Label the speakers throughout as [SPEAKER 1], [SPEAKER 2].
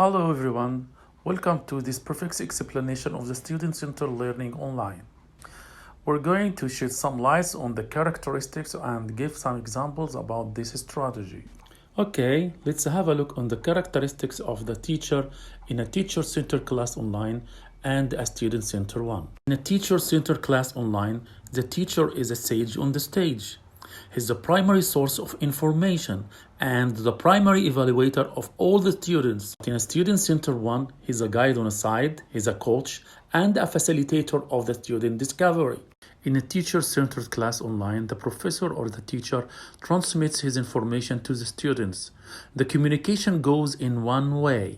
[SPEAKER 1] Hello everyone, welcome to this perfect explanation of the student-centered learning online. We're going to shed some light on the characteristics and give some examples about this strategy. Okay, let's have a look on the characteristics of the teacher in a teacher-centered class online and a student-centered one. In a teacher-centered class online, the teacher is a sage on the stage. He's the primary source of information and the primary evaluator of all the students. In a student-centered one, he's a guide on a side, he's a coach, and a facilitator of the student discovery. In a teacher-centered class online, the professor or the teacher transmits his information to the students. The communication goes in one way.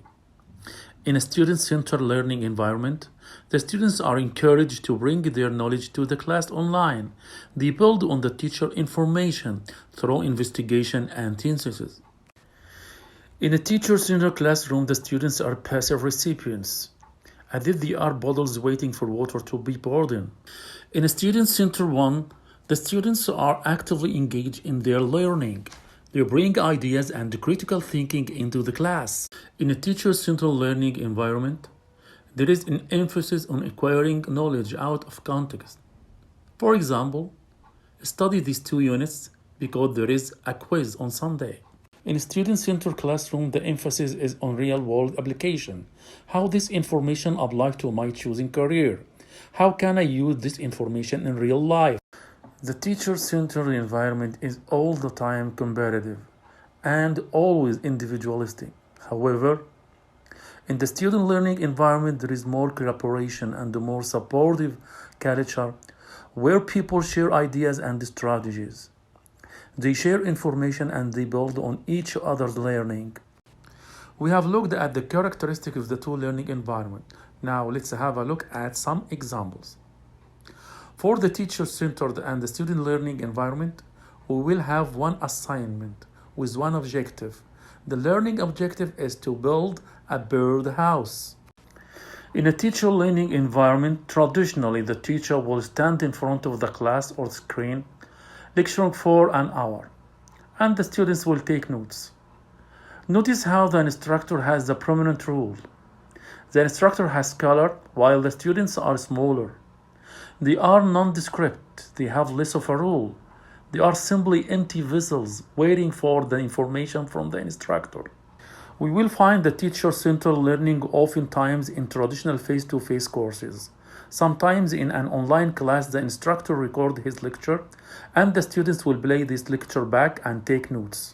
[SPEAKER 1] In a student-centered learning environment, the students are encouraged to bring their knowledge to the class online. They build on the teacher information through investigation and synthesis. In a teacher-centered classroom, the students are passive recipients, as if they are bottles waiting for water to be poured in. In a student-centered one, the students are actively engaged in their learning. They bring ideas and critical thinking into the class. In a teacher-centered learning environment, there is an emphasis on acquiring knowledge out of context. For example, study these 2 units because there is a quiz on Sunday. In a student-centered classroom, the emphasis is on real-world application. How this information applies to my choosing career? How can I use this information in real life? The teacher-centered environment is all the time competitive and always individualistic. However, in the student learning environment, there is more collaboration and a more supportive culture where people share ideas and strategies. They share information and they build on each other's learning. We have looked at the characteristics of the two learning environments. Now let's have a look at some examples. For the teacher-centered and the student learning environment, we will have one assignment with one objective. The learning objective is to build a birdhouse. In a teacher learning environment, traditionally the teacher will stand in front of the class or screen, lecturing for an hour, and the students will take notes. Notice how the instructor has the prominent role. The instructor has color, while the students are smaller. They are nondescript, they have less of a role. They are simply empty vessels waiting for the information from the instructor. We will find the teacher-centered learning oftentimes in traditional face-to-face courses. Sometimes in an online class, the instructor records his lecture and the students will play this lecture back and take notes.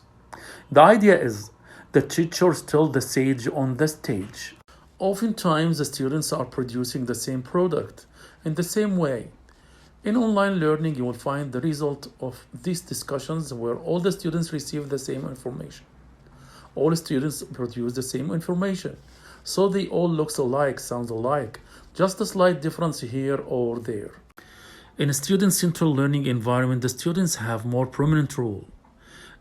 [SPEAKER 1] The idea is the teacher is still the sage on the stage. Oftentimes, the students are producing the same product in the same way. In online learning, you will find the result of these discussions where all the students receive the same information. All students produce the same information. So they all look alike, sound alike, just a slight difference here or there. In a student-centered learning environment, the students have more prominent role.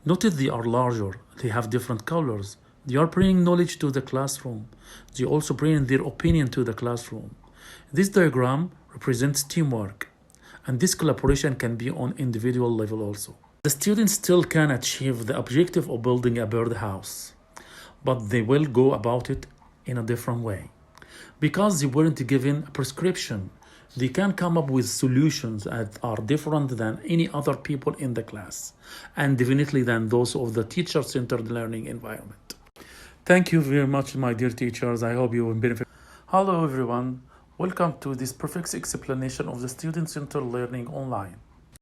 [SPEAKER 1] Notice they are larger, they have different colors. They are bringing knowledge to the classroom. They also bring their opinion to the classroom. This diagram represents teamwork, and this collaboration can be on individual level also. The students still can achieve the objective of building a birdhouse, but they will go about it in a different way. Because they weren't given a prescription, they can come up with solutions that are different than any other people in the class, and definitely than those of the teacher-centered learning environment. Thank you very much, my dear teachers. I hope you will benefit. Hello everyone. Welcome to this perfect explanation of the student-centered learning online.